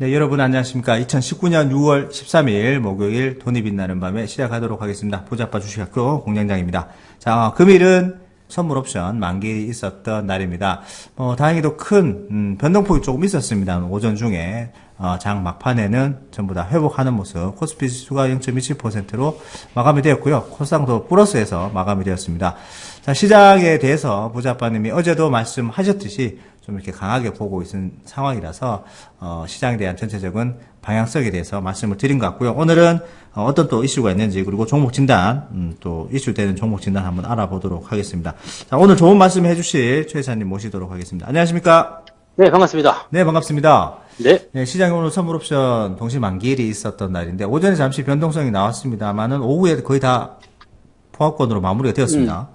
네, 여러분 안녕하십니까. 2019년 6월 13일 목요일 돈이 빛나는 밤에 시작하도록 하겠습니다. 부자빠 주식학교 공장장입니다. 자, 금일은 선물 옵션 만기 있었던 날입니다. 다행히도 큰 변동폭이 조금 있었습니다. 오전 중에 장 막판에는 전부 다 회복하는 모습, 코스피 지수가 0.27%로 마감이 되었고요. 코스닥도 플러스에서 마감이 되었습니다. 자, 시장에 대해서 부자빠님이 어제도 말씀하셨듯이 좀 이렇게 강하게 보고 있는 상황이라서 시장에 대한 전체적인 방향성에 대해서 말씀을 드린 것 같고요. 오늘은 어떤 또 이슈가 있는지, 그리고 종목 진단, 또 이슈되는 종목 진단 한번 알아보도록 하겠습니다. 자, 오늘 좋은 말씀 해주실 최 이사님 모시도록 하겠습니다. 안녕하십니까? 네, 반갑습니다. 네, 반갑습니다. 네. 네, 시장에 오늘 선물옵션 동시 만기일이 있었던 날인데 오전에 잠시 변동성이 나왔습니다만은 오후에 거의 다 포합권으로 마무리가 되었습니다.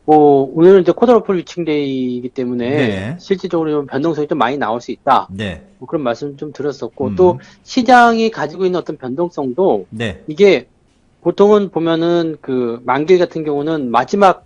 오늘은 이제 쿼드러플 위칭데이이기 때문에 네. 실질적으로 변동성이 좀 많이 나올 수 있다. 네. 그런 말씀 좀 드렸었고, 또 시장이 가지고 있는 어떤 변동성도 네. 이게 보통은 보면은 그 만기 같은 경우는 마지막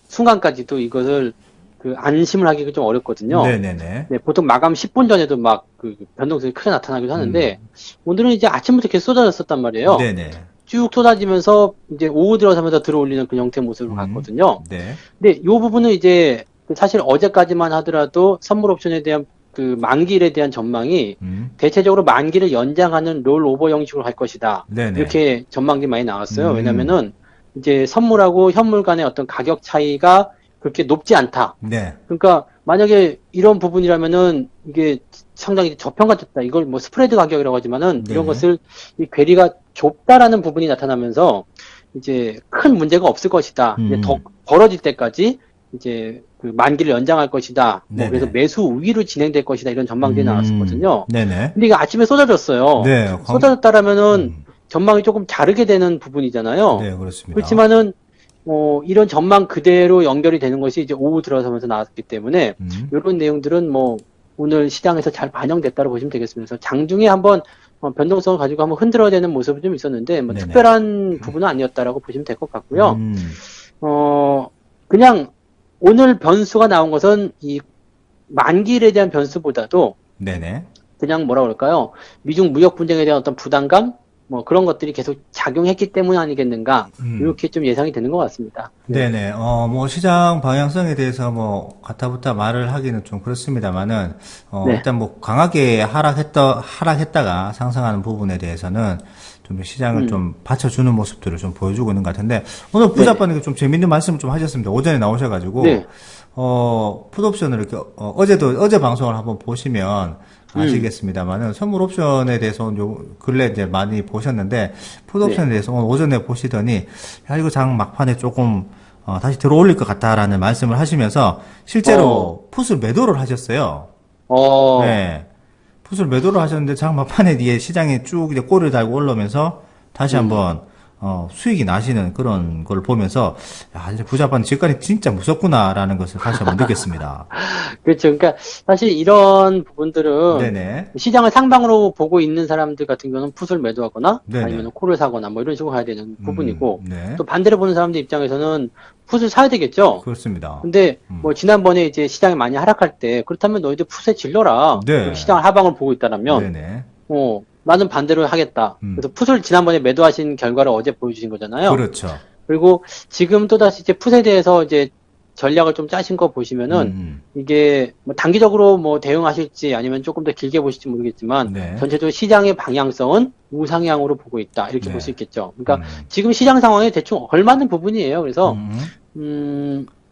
순간까지도 이것을 그 안심을 하기가 좀 어렵거든요. 네네네. 네, 보통 마감 10분 전에도 막 그 변동성이 크게 나타나기도 하는데, 오늘은 이제 아침부터 계속 쏟아졌었단 말이에요. 네네. 쭉 쏟아지면서 이제 오후 들어서면서 들어올리는 그 형태의 모습으로 갔거든요. 네. 근데 이 부분은 이제 사실 어제까지만 하더라도 선물 옵션에 대한 그 만기일에 대한 전망이 대체적으로 만기를 연장하는 롤오버 형식으로 갈 것이다. 네네. 이렇게 전망이 많이 나왔어요. 왜냐면은 이제 선물하고 현물 간의 어떤 가격 차이가 그렇게 높지 않다. 네. 그러니까 만약에 이런 부분이라면은 이게 상당히 저평가됐다. 이걸 뭐 스프레드 가격이라고 하지만은 이런 네. 것을 이 괴리가 좁다라는 부분이 나타나면서 이제 큰 문제가 없을 것이다. 이제 더 벌어질 때까지 이제 그 만기를 연장할 것이다. 뭐 네네. 그래서 매수 우위로 진행될 것이다. 이런 전망들이 나왔었거든요. 네네. 근데 이게 아침에 쏟아졌어요. 네. 쏟아졌다라면은 전망이 조금 다르게 되는 부분이잖아요. 네, 그렇습니다. 그렇지만은 이런 전망 그대로 연결이 되는 것이 이제 오후 들어서면서 나왔기 때문에 이런 내용들은 뭐 오늘 시장에서 잘 반영됐다고 보시면 되겠습니다. 그래서 장중에 한번 변동성을 가지고 한번 흔들어야 되는 모습이 좀 있었는데 뭐 네네. 특별한 부분은 아니었다라고 보시면 될 것 같고요. 그냥 오늘 변수가 나온 것은 이 만기일에 대한 변수보다도 네네. 그냥 뭐라 그럴까요? 미중 무역 분쟁에 대한 어떤 부담감 뭐 그런 것들이 계속 작용했기 때문 아니겠는가 이렇게 좀 예상이 되는 것 같습니다. 네네. 뭐 시장 방향성에 대해서 뭐 가타부타 말을 하기는 좀 그렇습니다만은 네. 일단 뭐 강하게 하락했다가 상승하는 부분에 대해서는 좀 시장을 좀 받쳐주는 모습들을 좀 보여주고 있는 것 같은데 오늘 부자빠님 좀 재밌는 말씀을 좀 하셨습니다. 오전에 나오셔가지고 네. 풋옵션을 이렇게 어제 방송을 한번 보시면 아시겠습니다만은 선물 옵션에 대해서는 요 근래 이제 많이 보셨는데 풋옵션에 대해서 오늘 오전에 보시더니 야 이거 장 막판에 조금 다시 들어올릴 것 같다라는 말씀을 하시면서 실제로 풋을 매도를 하셨어요. 네. 풋을 매도를 하셨는데 장 막판에 뒤에 시장에 쭉 이제 꼬리를 달고 올라오면서 다시 한번 수익이 나시는 그런 걸 보면서 야 이제 부자빠는 직관이 진짜 무섭구나라는 것을 다시 한번 느꼈습니다. 그렇죠. 그러니까 사실 이런 부분들은 네네. 시장을 상방으로 보고 있는 사람들 같은 경우는 풋을 매도하거나 네네. 아니면 콜을 사거나 뭐 이런 식으로 가야 되는 부분이고 네. 또 반대로 보는 사람들 입장에서는 풋을 사야 되겠죠. 그렇습니다. 근데 뭐 지난번에 이제 시장이 많이 하락할 때 그렇다면 너희들 풋에 질러라. 네. 시장 하방을 보고 있다라면 네네. 나는 반대로 하겠다. 그래서 풋을 지난번에 매도하신 결과를 어제 보여주신 거잖아요. 그렇죠. 그리고 지금 또다시 이제 풋에 대해서 이제 전략을 좀 짜신 거 보시면은 이게 뭐 단기적으로 뭐 대응하실지 아니면 조금 더 길게 보실지 모르겠지만 네. 전체적으로 시장의 방향성은 우상향으로 보고 있다 이렇게 네. 볼 수 있겠죠. 그러니까 지금 시장 상황에 대충 걸맞는 부분이에요. 그래서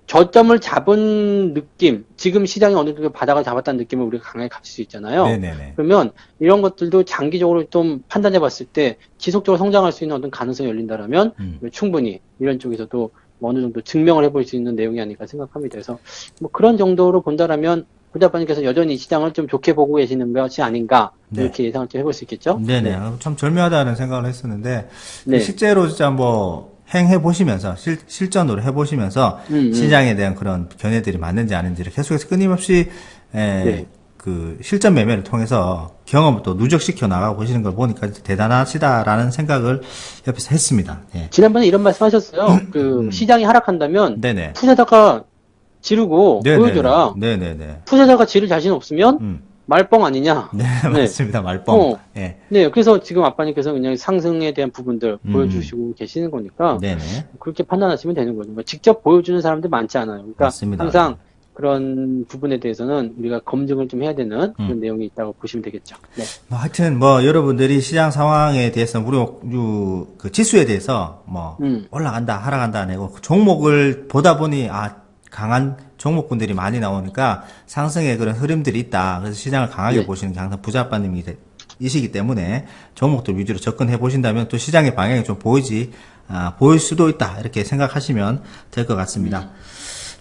저점을 잡은 느낌, 지금 시장이 어느 정도 바닥을 잡았다는 느낌을 우리가 강하게 가질 수 있잖아요. 네네네. 그러면 이런 것들도 장기적으로 좀 판단해 봤을 때 지속적으로 성장할 수 있는 어떤 가능성이 열린다라면 충분히 이런 쪽에서도 뭐 어느 정도 증명을 해볼 수 있는 내용이 아닐까 생각합니다. 그래서 뭐 그런 정도로 본다라면 부자빠님께서 여전히 시장을 좀 좋게 보고 계시는 것이 아닌가 네. 이렇게 예상을 좀 해볼 수 있겠죠. 네네. 참 절묘하다는 생각을 했었는데 네. 실제로 진짜 뭐 행해 보시면서 실전으로 해 보시면서 시장에 대한 그런 견해들이 맞는지 아닌지를 계속해서 끊임없이 네. 그 실전 매매를 통해서 경험을 또 누적시켜 나가고 계시는 걸 보니까 대단하시다라는 생각을 옆에서 했습니다. 예. 지난번에 이런 말씀 하셨어요. 그 시장이 하락한다면 네네. 풋에다가 지르고 네네네. 보여줘라. 네네네. 풋에다가 지를 자신 없으면 말뻥 아니냐? 네, 네. 맞습니다. 말뻥. 예. 네, 그래서 지금 아빠님께서 그냥 상승에 대한 부분들 보여주시고 계시는 거니까 네네. 그렇게 판단하시면 되는 거죠. 뭐 직접 보여주는 사람들 많지 않아요. 그러니까 맞습니다. 항상 그런 부분에 대해서는 우리가 검증을 좀 해야 되는 그런 내용이 있다고 보시면 되겠죠. 네. 뭐 하여튼 뭐 여러분들이 시장 상황에 대해서 그 지수에 대해서 뭐 올라간다 하락한다 아니고 그 종목을 보다 보니 강한 종목군들이 많이 나오니까 상승의 그런 흐름들이 있다. 그래서 시장을 강하게 네. 보시는 게 항상 부자빠님이 이시기 때문에 종목들 위주로 접근해 보신다면 또 시장의 방향이 좀 보일 수도 있다. 이렇게 생각하시면 될 것 같습니다.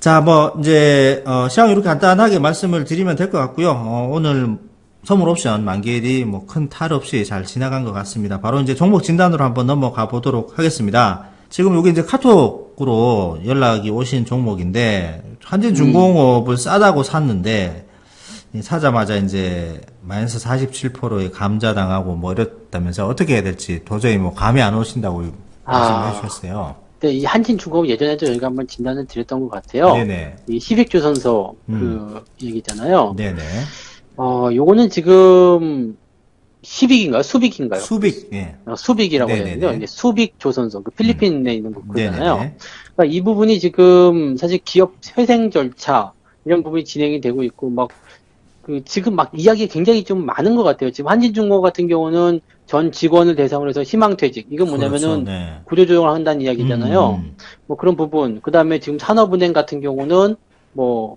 자, 뭐 이제 시황 이렇게 간단하게 말씀을 드리면 될 것 같고요. 오늘 선물 옵션 만기일이 뭐 큰 탈 없이 잘 지나간 것 같습니다. 바로 이제 종목 진단으로 한번 넘어가 보도록 하겠습니다. 지금 여기 이제 카톡으로 연락이 오신 종목인데 한진중공업을 싸다고 샀는데 사자마자 이제 마이너스 47%에 감자당하고 뭐 이랬다면서 어떻게 해야 될지 도저히 뭐 감이 안 오신다고 말씀해 주셨어요. 네, 이 한진중공업 예전에도 저희가 한번 진단을 드렸던 것 같아요. 네네. 이 희백조선소 그 얘기잖아요. 네네. 요거는 지금 희빅인가요? 수빅인가요? 수빅, 예. 수빅이라고 해야 네네네. 되죠. 이게 수빅조선소, 그 필리핀에 있는 그거잖아요. 네네네. 그러니까 이 부분이 지금 사실 기업 회생 절차 이런 부분이 진행이 되고 있고 지금 막 이야기가 굉장히 좀 많은 것 같아요. 지금 한진중공업 같은 경우는 전 직원을 대상으로 해서 희망퇴직. 이건 뭐냐면은 그렇죠, 네. 구조조정을 한다는 이야기잖아요. 뭐 그런 부분. 그 다음에 지금 산업은행 같은 경우는 뭐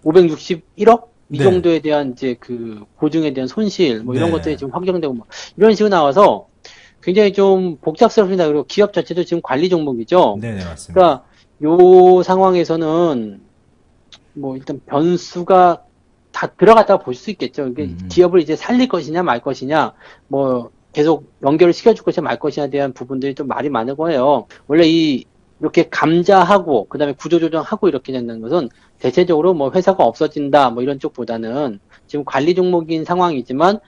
561억? 이 네. 정도에 대한 이제 그 보증에 대한 손실 뭐 이런 네. 것들이 지금 확정되고 뭐 이런 식으로 나와서 굉장히 좀 복잡스럽습니다. 그리고 기업 자체도 지금 관리 종목이죠. 네네, 맞습니다. 그러니까 요 상황에서는 뭐 일단 변수가 다 들어갔다고 볼 수 있겠죠. 이게 기업을 이제 살릴 것이냐 말 것이냐, 뭐 계속 연결을 시켜줄 것이냐 말 것이냐에 대한 부분들이 좀 말이 많을 거예요. 원래 이렇게 감자하고 그다음에 구조조정하고 이렇게 된다는 것은 대체적으로 뭐 회사가 없어진다 뭐 이런 쪽보다는 지금 관리 종목인 상황이지만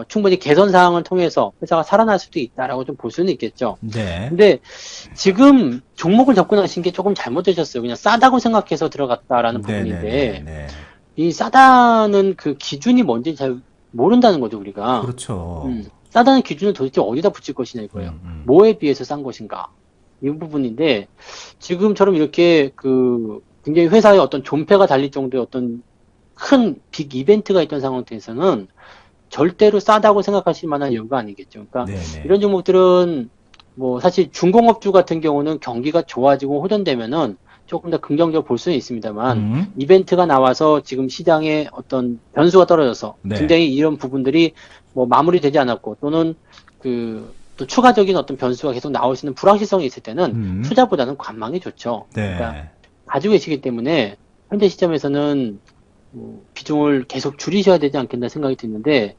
충분히 개선 사항을 통해서 회사가 살아날 수도 있다라고 좀 볼 수는 있겠죠. 네. 근데 지금 종목을 접근하신 게 조금 잘못되셨어요. 그냥 싸다고 생각해서 들어갔다라는 부분인데 네. 이 싸다는 그 기준이 뭔지 잘 모른다는 거죠, 우리가. 그렇죠. 싸다는 기준을 도대체 어디다 붙일 것이냐 이거예요. 뭐에 비해서 싼 것인가. 이 부분인데 지금처럼 이렇게 굉장히 회사에 어떤 존폐가 달릴 정도의 어떤 큰 빅 이벤트가 있던 상황에서는 절대로 싸다고 생각하실 만한 이유가 아니겠죠. 그러니까 네네. 이런 종목들은 뭐 사실 중공업주 같은 경우는 경기가 좋아지고 호전되면은 조금 더 긍정적으로 볼 수는 있습니다만 이벤트가 나와서 지금 시장에 어떤 변수가 떨어져서 네. 굉장히 이런 부분들이 뭐 마무리되지 않았고 또는 또 추가적인 어떤 변수가 계속 나올 수 있는 불확실성이 있을 때는 투자보다는 관망이 좋죠. 네. 그러니까 가지고 계시기 때문에 현재 시점에서는 비중을 계속 줄이셔야 되지 않겠나 생각이 드는데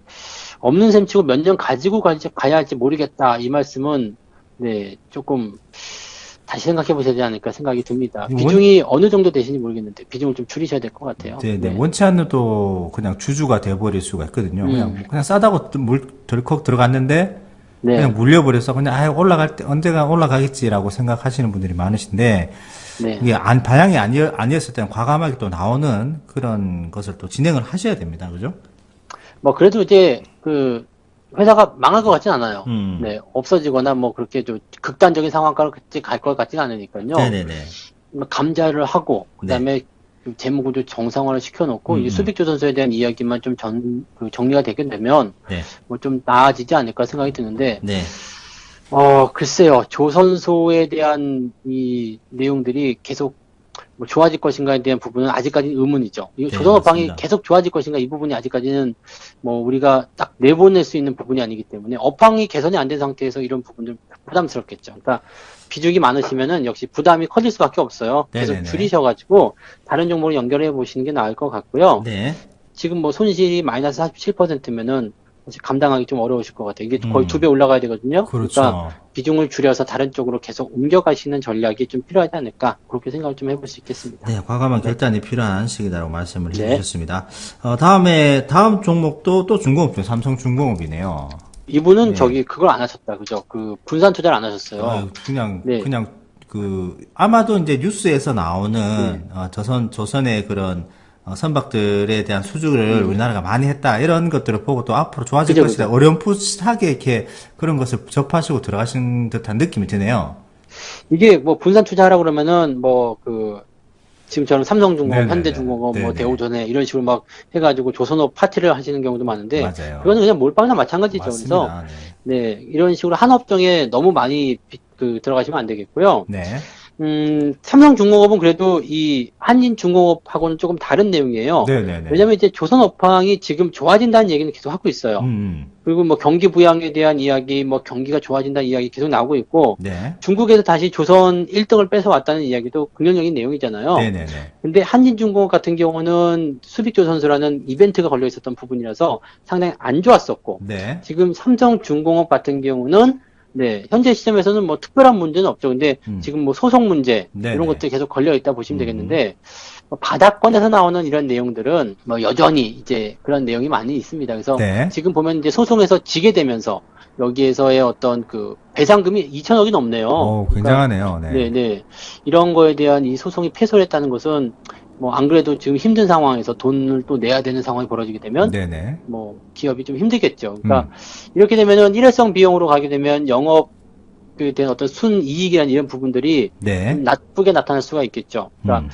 없는 셈 치고 몇 년 가지고 가야 할지 모르겠다 이 말씀은 네 조금 다시 생각해 보셔야 되지 않을까 생각이 듭니다. 비중이 어느 정도 되시는지 모르겠는데 비중을 좀 줄이셔야 될 것 같아요. 네. 원치 않는 또 그냥 주주가 돼버릴 수가 있거든요. 그냥 싸다고 덜컥 들어갔는데 네. 그냥 물려버려서 그냥 올라갈 때 언제가 올라가겠지라고 생각하시는 분들이 많으신데 네. 이게 방향이 아니었을 때는 과감하게 또 나오는 그런 것을 또 진행을 하셔야 됩니다. 그죠? 뭐 그래도 이제 회사가 망할 것 같진 않아요. 네, 없어지거나 뭐 그렇게 좀 극단적인 상황까지 갈 것 같지는 않으니까요. 네네네. 감자를 하고 그다음에 재무구조 정상화를 시켜놓고 이 수빅조선소에 대한 이야기만 좀 정리가 되게 되면 네. 뭐 좀 나아지지 않을까 생각이 드는데 네. 글쎄요. 조선소에 대한 이 내용들이 계속 뭐 좋아질 것인가에 대한 부분은 아직까지는 의문이죠. 이 네, 조선업황이 맞습니다. 계속 좋아질 것인가 이 부분이 아직까지는 뭐 우리가 딱 내보낼 수 있는 부분이 아니기 때문에 업황이 개선이 안 된 상태에서 이런 부분들 부담스럽겠죠. 그러니까 비중이 많으시면은 역시 부담이 커질 수밖에 없어요. 계속 네네네. 줄이셔가지고 다른 종목으로 연결해 보시는 게 나을 것 같고요. 네. 지금 뭐 손실이 마이너스 47%면은 감당하기 좀 어려우실 것 같아요. 이게 거의 2배 올라가야 되거든요. 그렇죠. 그러니까 비중을 줄여서 다른 쪽으로 계속 옮겨가시는 전략이 좀 필요하지 않을까 그렇게 생각을 좀 해볼 수 있겠습니다. 네, 과감한 결단이 필요한 시기다라고 말씀을 네. 해주셨습니다. 다음 종목도 또 중공업이죠. 삼성중공업이네요. 이분은 네. 그걸 안 하셨다, 그죠? 분산 투자를 안 하셨어요. 그냥 네. 아마도 이제 뉴스에서 나오는 조선의 그런 선박들에 대한 수주를 우리나라가 많이 했다 이런 것들을 보고 또 앞으로 좋아질 그죠, 것이다 그죠. 어렴풋하게 이렇게 그런 것을 접하시고 들어가신 듯한 느낌이 드네요. 이게 뭐 분산 투자하라 그러면은 지금처럼 삼성중공업, 네네네. 현대중공업, 뭐 네네. 대우전해 이런 식으로 막 해가지고 조선업 파티를 하시는 경우도 많은데 맞아요. 그거는 그냥 몰빵이나 마찬가지죠. 그래서 맞습니다. 네. 네, 이런 식으로 한 업종에 너무 많이 들어가시면 안 되겠고요. 네. 삼성중공업은 그래도 이 한진중공업하고는 조금 다른 내용이에요. 네네네. 왜냐면 이제 조선업황이 지금 좋아진다는 얘기는 계속 하고 있어요. 음. 그리고 뭐 경기 부양에 대한 이야기, 뭐 경기가 좋아진다는 이야기 계속 나오고 있고, 네. 중국에서 다시 조선 1등을 뺏어왔다는 이야기도 긍정적인 내용이잖아요. 네네네. 근데 한진중공업 같은 경우는 수빅조선소라는 이벤트가 걸려 있었던 부분이라서 상당히 안 좋았었고, 네. 지금 삼성중공업 같은 경우는 네, 현재 시점에서는 뭐 특별한 문제는 없죠. 근데 지금 뭐 소송 문제 네네. 이런 것들이 계속 걸려 있다 보시면 되겠는데 뭐 바닥권에서 나오는 이런 내용들은 뭐 여전히 이제 그런 내용이 많이 있습니다. 그래서 네. 지금 보면 이제 소송에서 지게 되면서 여기에서의 어떤 그 배상금이 2천억이 넘네요. 그러니까 굉장하네요. 네. 네, 네. 이런 거에 대한 이 소송이 패소를 했다는 것은 뭐 안 그래도 지금 힘든 상황에서 돈을 또 내야 되는 상황이 벌어지게 되면 네네. 뭐 기업이 좀 힘들겠죠. 그러니까 이렇게 되면은 일회성 비용으로 가게 되면 영업에 대한 어떤 순이익이라는 이런 부분들이 네. 좀 나쁘게 나타날 수가 있겠죠. 그러니까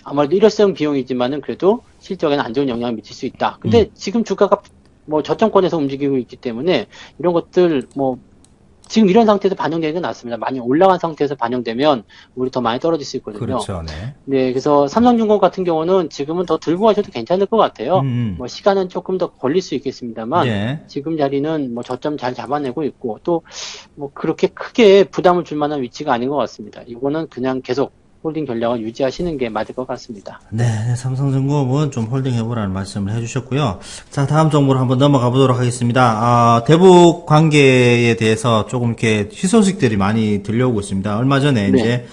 아무래도 일회성 비용이지만은 그래도 실적에는 안 좋은 영향을 미칠 수 있다. 근데 지금 주가가 뭐 저점권에서 움직이고 있기 때문에 이런 것들 뭐 지금 이런 상태에서 반영되는 게 낫습니다. 많이 올라간 상태에서 반영되면 우리 더 많이 떨어질 수 있거든요. 그렇죠. 네. 네, 그래서 삼성중공업 같은 경우는 지금은 더 들고 가셔도 괜찮을 것 같아요. 뭐 시간은 조금 더 걸릴 수 있겠습니다만 네. 지금 자리는 뭐 저점 잘 잡아내고 있고 또 뭐 그렇게 크게 부담을 줄 만한 위치가 아닌 것 같습니다. 이거는 그냥 계속 홀딩 전략을 유지하시는 게 맞을 것 같습니다. 네, 삼성중공업은 좀 홀딩 해보라는 말씀을 해주셨고요. 자, 다음 정보로 한번 넘어가 보도록 하겠습니다. 대북 관계에 대해서 조금 이렇게 희소식들이 많이 들려오고 있습니다. 얼마 전에 네. 이제,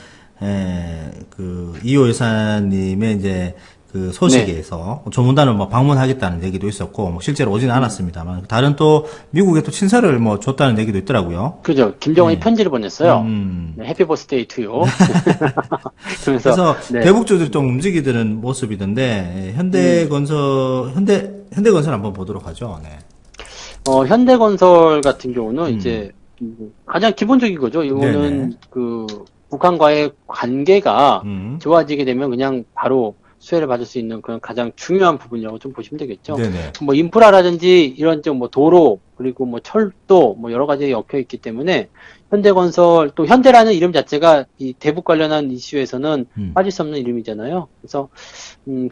이호 여사님의 이제, 그 소식에서 조문단을 뭐 방문하겠다는 얘기도 있었고, 뭐 실제로 오지는 않았습니다만, 다른 또 미국에 또 친서를 뭐 줬다는 얘기도 있더라고요. 그죠. 김정은이 편지를 보냈어요. 네, 해피 버스데이 투유. 그래서 네. 대북주들이 좀 움직이는 모습이던데, 현대건설 한번 보도록 하죠. 네. 현대건설 같은 경우는 이제 가장 기본적인 거죠. 이거는 네네. 그 북한과의 관계가 음. 좋아지게 되면 그냥 바로 수혜를 받을 수 있는 그런 가장 중요한 부분이라고 좀 보시면 되겠죠. 네네. 뭐 인프라라든지 이런 좀 뭐 도로 그리고 뭐 철도 뭐 여러 가지에 엮여 있기 때문에 현대건설 또 현대라는 이름 자체가 이 대북 관련한 이슈에서는 빠질 수 없는 이름이잖아요. 그래서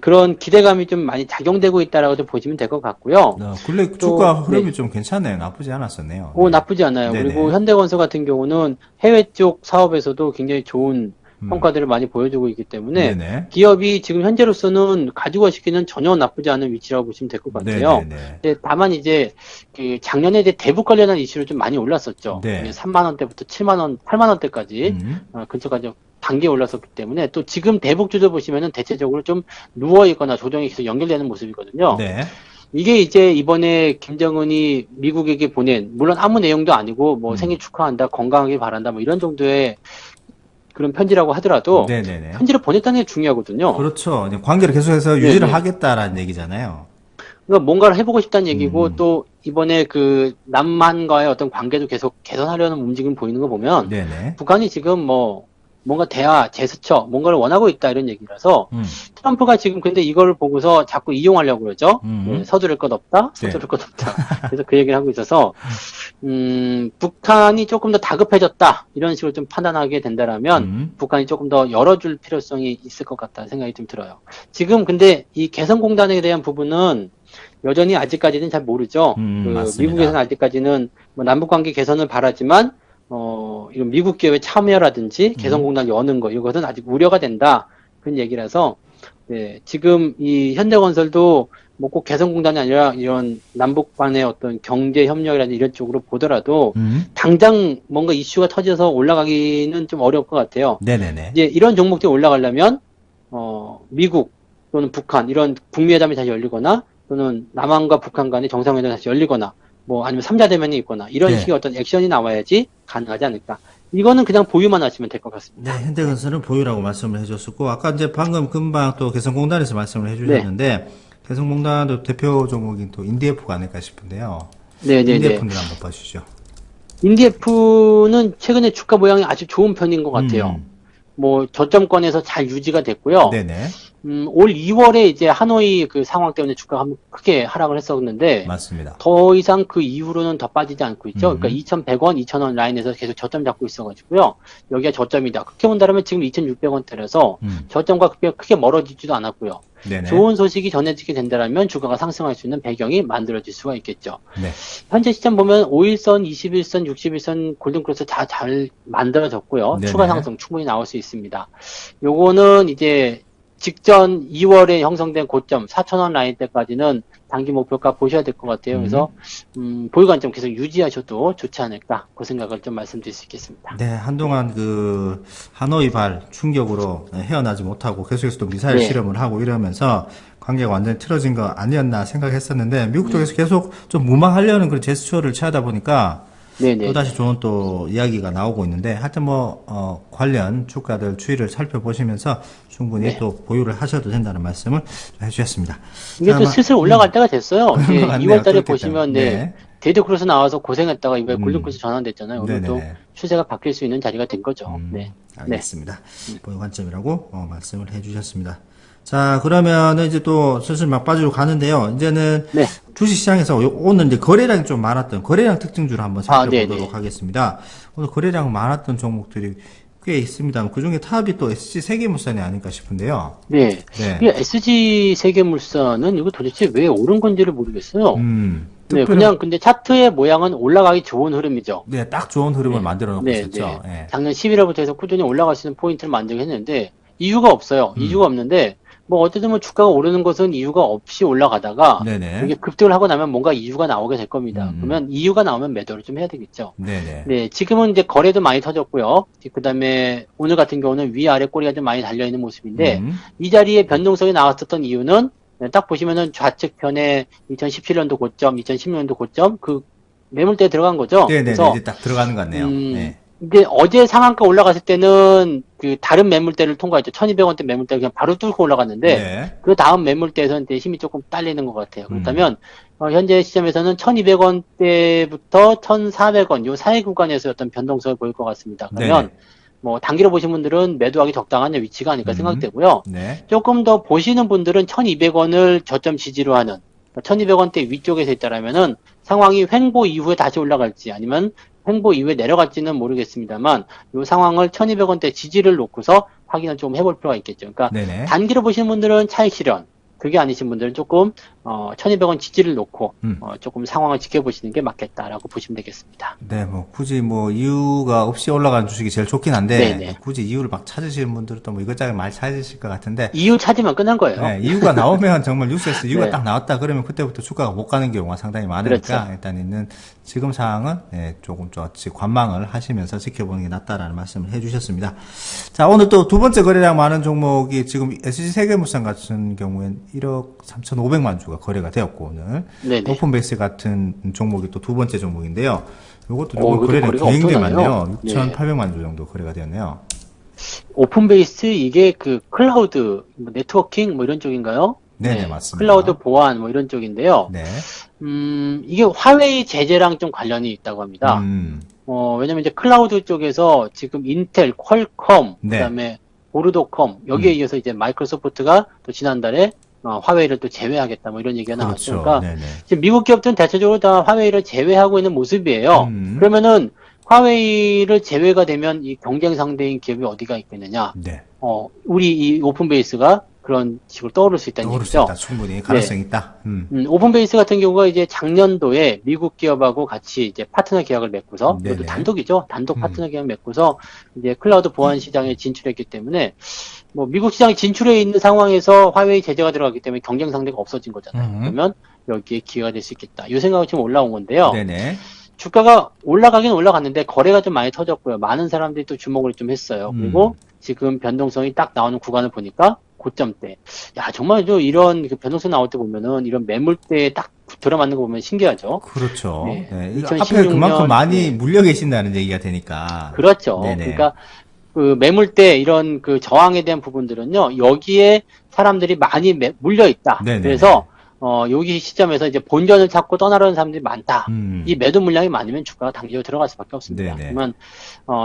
그런 기대감이 좀 많이 작용되고 있다라고 좀 보시면 될 것 같고요. 근래 또, 주가 흐름이 네. 좀 괜찮네요. 나쁘지 않았었네요. 오, 네. 나쁘지 않아요. 네네. 그리고 현대건설 같은 경우는 해외 쪽 사업에서도 굉장히 좋은 성과들을 많이 보여주고 있기 때문에 네네. 기업이 지금 현재로서는 가지고 가시기는 전혀 나쁘지 않은 위치라고 보시면 될 것 같아요. 네네네. 근데 다만 이제 그 작년에 이제 대북 관련한 이슈를 좀 많이 올랐었죠. 네. 3만 원대부터 7만 원, 8만 원대까지 근처까지 단계에 올랐었기 때문에 또 지금 대북주도 보시면은 대체적으로 좀 누워 있거나 조정이 계속 연결되는 모습이거든요. 네. 이게 이제 이번에 김정은이 미국에게 보낸 물론 아무 내용도 아니고 뭐 생일 축하한다, 건강하길 바란다 뭐 이런 정도의 그런 편지라고 하더라도 네네네. 편지를 보냈다는 게 중요하거든요. 그렇죠. 이제 관계를 계속해서 유지를 네네. 하겠다라는 얘기잖아요. 그러니까 뭔가를 해보고 싶다는 얘기고 또 이번에 그 남한과의 어떤 관계도 계속 개선하려는 움직임 보이는 거 보면 네네. 북한이 지금 뭐 뭔가 대화, 제스처, 뭔가를 원하고 있다 이런 얘기라서 트럼프가 지금 근데 이걸 보고서 자꾸 이용하려고 그러죠. 네, 서두를 것 없다, 서두를 것 없다. 그래서 그 얘기를 하고 있어서 북한이 조금 더 다급해졌다 이런 식으로 좀 판단하게 된다라면 북한이 조금 더 열어줄 필요성이 있을 것 같다는 생각이 좀 들어요. 지금 근데 이 개성공단에 대한 부분은 여전히 아직까지는 잘 모르죠. 맞습니다. 미국에서는 아직까지는 뭐 남북관계 개선을 바라지만 이런 미국 기업의 참여라든지 개성공단 여는 거 이것은 아직 우려가 된다 그런 얘기라서 네, 지금 이 현대건설도 뭐 꼭 개성공단이 아니라 이런 남북 간의 어떤 경제 협력이라든지 이런 쪽으로 보더라도 당장 뭔가 이슈가 터져서 올라가기는 좀 어려울 것 같아요. 네네네. 이제 이런 종목들이 올라가려면 미국 또는 북한 이런 북미 회담이 다시 열리거나 또는 남한과 북한 간의 정상회담이 다시 열리거나 뭐 아니면 3자 대면이 있거나 이런 네. 식의 어떤 액션이 나와야지 가능하지 않을까. 이거는 그냥 보유만 하시면 될 것 네, 같습니다. 현대건설은 보유라고 말씀을 해줬었고, 아까 이제 방금 금방 또 개성공단에서 말씀을 해주셨는데, 개성공단도 대표 종목인 또 인디에프가 아닐까 싶은데요. 네네네. 인디에프는 한번 봐주시죠. 인디에프는 최근에 주가 모양이 아주 좋은 편인 것 같아요. 음, 뭐 저점권에서 잘 유지가 됐고요. 네네. 올 2월에 이제 하노이 그 상황 때문에 주가가 한번 크게 하락을 했었는데 맞습니다. 더 이상 그 이후로는 더 빠지지 않고 있죠. 그러니까 2,100원, 2,000원 라인에서 계속 저점 잡고 있어가지고요. 여기가 저점이다. 그렇게 본다면 지금 2,600원대라서 저점과 크게 멀어지지도 않았고요. 네네. 좋은 소식이 전해지게 된다면 주가가 상승할 수 있는 배경이 만들어질 수가 있겠죠. 네. 현재 시점 보면 5일선, 21선, 61선 골든크로스 다 잘 만들어졌고요. 네네. 추가 상승 충분히 나올 수 있습니다. 요거는 이제 직전 2월에 형성된 고점 4,000원 라인 때까지는 단기 목표가 보셔야 될 것 같아요. 그래서 보유 관점 계속 유지하셔도 좋지 않을까 그 생각을 좀 말씀드릴 수 있겠습니다. 네, 한동안 그 하노이 발 충격으로 헤어나지 못하고 계속해서 또 미사일 네. 실험을 하고 이러면서 관계가 완전히 틀어진 거 아니었나 생각했었는데 미국 쪽에서 계속 좀 무마하려는 그런 제스처를 취하다 보니까 네네. 또다시 좋은 또 이야기가 나오고 있는데 하여튼 뭐 관련 주가들 추이를 살펴보시면서 충분히 네. 또 보유를 하셔도 된다는 말씀을 해주셨습니다. 이게 자, 또 슬슬 올라갈 때가 됐어요. 그런 이제 것 같네요. 2월 달에 그렇겠죠. 보시면 네. 데이터 크루스 나와서 고생했다가 이번에 골든크루스 전환됐잖아요. 오늘도 네네네. 추세가 바뀔 수 있는 자리가 된 거죠. 네. 알겠습니다. 보유 관점이라고 말씀을 해주셨습니다. 자, 그러면은 이제 또 슬슬 막바지로 가는데요. 이제는 네. 주식시장에서 오늘 이제 거래량이 좀 많았던 거래량 특징주를 한번 살펴보도록 네네. 하겠습니다. 오늘 거래량 많았던 종목들이 꽤 있습니다. 그 중에 탑이 또 SG 세계물산이 아닐까 싶은데요. 네. 네. 이 SG 세계물산은 이거 도대체 왜 오른 건지를 모르겠어요. 네, 특별히- 그냥 근데 차트의 모양은 올라가기 좋은 흐름이죠. 네, 딱 좋은 흐름을 네. 만들어 놓고 네, 있었죠. 네. 예. 작년 11월부터 해서 꾸준히 올라갈 수 있는 포인트를 만들긴 했는데 이유가 없어요. 이유가 없는데 뭐 어쨌든 뭐 주가가 오르는 것은 이유가 없이 올라가다가 네네. 이게 급등을 하고 나면 뭔가 이유가 나오게 될 겁니다. 음. 그러면 이유가 나오면 매도를 좀 해야 되겠죠. 네네. 네, 지금은 이제 거래도 많이 터졌고요. 그 다음에 오늘 같은 경우는 위아래 꼬리가 좀 많이 달려있는 모습인데 이 자리에 변동성이 나왔었던 이유는 딱 보시면은 좌측편에 2017년도 고점, 2016년도 고점 그 매물대에 들어간 거죠. 네네네. 그래서 이제 딱 들어가는 것 같네요. 네. 이게 어제 상한가 올라갔을 때는 그 다른 매물대를 통과했죠. 1200원대 매물대 그냥 바로 뚫고 올라갔는데 네. 그 다음 매물대에서는 이제 힘이 조금 딸리는 것 같아요. 그렇다면 현재 시점에서는 1200원대부터 1400원 요 사이 구간에서 어떤 변동성을 보일 것 같습니다. 그러면 네네. 뭐 단기로 보신 분들은 매도하기 적당한 위치가 아닐까 생각되고요. 네. 조금 더 보시는 분들은 1200원을 저점 지지로 하는 1200원대 위쪽에서 있다라면은 상황이 횡보 이후에 다시 올라갈지 아니면 횡보 이후에 내려갈지는 모르겠습니다만 이 상황을 1200원대 지지를 놓고서 확인을 좀 해볼 필요가 있겠죠. 그러니까 네네. 단기로 보시는 분들은 차익 실현, 그게 아니신 분들은 조금 1200원 지지를 놓고 조금 상황을 지켜보시는 게 맞겠다라고 보시면 되겠습니다. 네, 뭐 굳이 뭐 이유가 없이 올라가는 주식이 제일 좋긴 한데 네네. 굳이 이유를 막 찾으시는 분들은 또 뭐 이것저것 많이 찾으실 것 같은데 이유 찾으면 끝난 거예요. 네, 이유가 나오면 정말 뉴스에서 이유가 네. 딱 나왔다 그러면 그때부터 주가가 못 가는 경우가 상당히 많으니까 그렇죠. 일단 있는 지금 상황은 조금 관망을 하시면서 지켜보는 게 낫다라는 말씀을 해주셨습니다. 자, 오늘 또 두 번째 거래량 많은 종목이 지금 SG 세계물산 같은 경우엔 1억 3,500만 주가 거래가 되었고 오늘 네네. 오픈베이스 같은 종목이 또 두 번째 종목인데요. 이것도 이것도 거래량 거래가 굉장히 엄청나네요. 많네요. 6,800만 주 정도 거래가 되었네요. 오픈베이스 이게 그 클라우드 뭐 네트워킹 뭐 이런 쪽인가요? 네네, 맞습니다. 클라우드 보안 뭐 이런 쪽인데요. 네. 이게 화웨이 제재랑 좀 관련이 있다고 합니다. 왜냐면 이제 클라우드 쪽에서 지금 인텔, 퀄컴, 네. 그다음에 보르도컴 여기에 이어서 이제 마이크로소프트가 또 지난달에 화웨이를 또 제외하겠다 뭐 이런 얘기가 나왔죠. 그렇죠. 그러니까 네네. 지금 미국 기업들은 대체적으로 다 화웨이를 제외하고 있는 모습이에요. 그러면은 화웨이를 제외가 되면 이 경쟁 상대인 기업이 어디가 있겠느냐? 네. 우리 이 오픈베이스가 그런 식으로 떠오를 수 있다는 떠오를 수 얘기죠. 있다. 충분히 가능성이 있다. 오픈베이스 같은 경우가 이제 작년도에 미국 기업하고 같이 이제 파트너 계약을 맺고서, 네네. 이것도 단독이죠. 단독 파트너 계약 맺고서 이제 클라우드 보안 시장에 진출했기 때문에 뭐 미국 시장에 진출해 있는 상황에서 화웨이 제재가 들어갔기 때문에 경쟁 상대가 없어진 거잖아요. 그러면 여기에 기회가 될 수 있겠다. 이 생각이 지금 올라온 건데요. 네네. 주가가 올라가긴 올라갔는데 거래가 좀 많이 터졌고요. 많은 사람들이 또 주목을 좀 했어요. 그리고 지금 변동성이 딱 나오는 구간을 보니까 고점대. 야, 정말 이런 그 변동성 나올 때 보면은 이런 매물대에 딱 들어맞는 거 보면 신기하죠. 그렇죠. 네. 네. 2016년, 앞에 그만큼 많이 네. 물려 계신다는 얘기가 되니까. 그렇죠. 네네. 그러니까 그 매물대 이런 그 저항에 대한 부분들은요, 여기에 사람들이 많이 물려 있다. 네네. 그래서 여기 시점에서 이제 본전을 찾고 떠나려는 사람들이 많다. 이 매도 물량이 많으면 주가가 단기로 들어갈 수밖에 없습니다. 네네. 그러면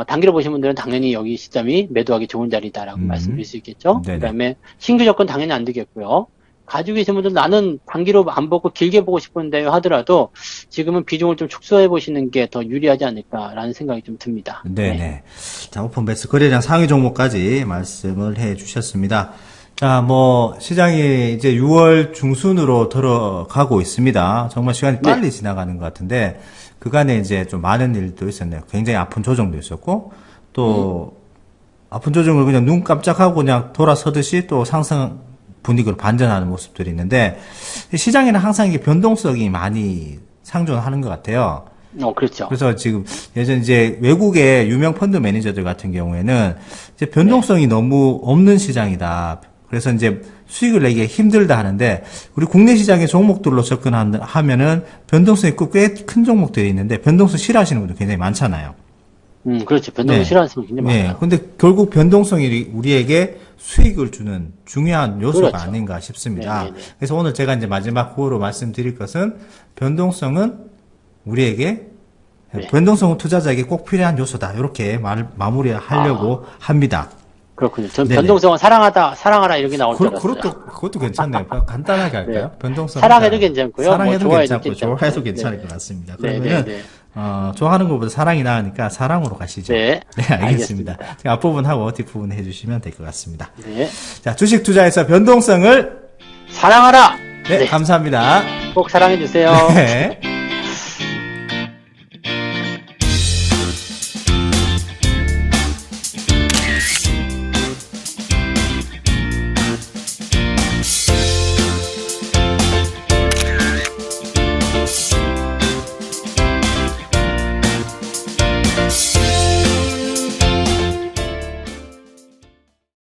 단기로 보신 분들은 당연히 여기 시점이 매도하기 좋은 자리다라고 말씀드릴 수 있겠죠. 네네. 그다음에 신규 접근 당연히 안 되겠고요. 가지고 계신 분들 나는 단기로 안 보고 길게 보고 싶은데 하더라도 지금은 비중을 좀 축소해 보시는 게 더 유리하지 않을까라는 생각이 좀 듭니다. 네네. 네. 자, 오픈베스 거래량 상위 종목까지 말씀을 해 주셨습니다. 자, 시장이 이제 6월 중순으로 들어가고 있습니다. 정말 시간이 빨리 지나가는 것 같은데, 그간에 이제 좀 많은 일도 있었네요. 굉장히 아픈 조정도 있었고, 또, 아픈 조정을 그냥 눈 깜짝하고 그냥 돌아서듯이 또 상승 분위기로 반전하는 모습들이 있는데, 시장에는 항상 이게 변동성이 많이 상존하는 것 같아요. 그렇죠. 그래서 지금 예전 이제 외국의 유명 펀드 매니저들 같은 경우에는 이제 변동성이 너무 없는 시장이다. 그래서 이제 수익을 내기 힘들다 하는데, 우리 국내 시장의 종목들로 접근하면은 변동성이 있고 꽤 큰 종목들이 있는데 변동성 싫어하시는 분들 굉장히 많잖아요. 그렇죠. 변동성 네. 싫어하는 사람 굉장히 네. 많아요. 근데 결국 변동성이 우리에게 수익을 주는 중요한 요소가 그렇죠. 아닌가 싶습니다. 네네네. 그래서 오늘 제가 이제 마지막 구호로 말씀드릴 것은, 변동성은 우리에게, 네. 변동성은 투자자에게 꼭 필요한 요소다. 이렇게 마무리하려고 합니다. 그렇군요. 전 네네. 변동성은 사랑하라 이렇게 나올 줄 알았어요. 그것도 괜찮네요. 간단하게 할까요? 네. 변동성. 사랑해도 괜찮고요. 사랑해도 좋아해도 괜찮고, 좋아해도 네. 괜찮을 것 같습니다. 네, 그러면은, 네, 네. 좋아하는 것보다 사랑이 나으니까 사랑으로 가시죠. 네. 알겠습니다. 알겠습니다. 제가 앞부분하고 뒷부분 해주시면 될 것 같습니다. 네. 자, 주식 투자에서 변동성을, 사랑하라! 네, 감사합니다. 꼭 사랑해주세요. 네.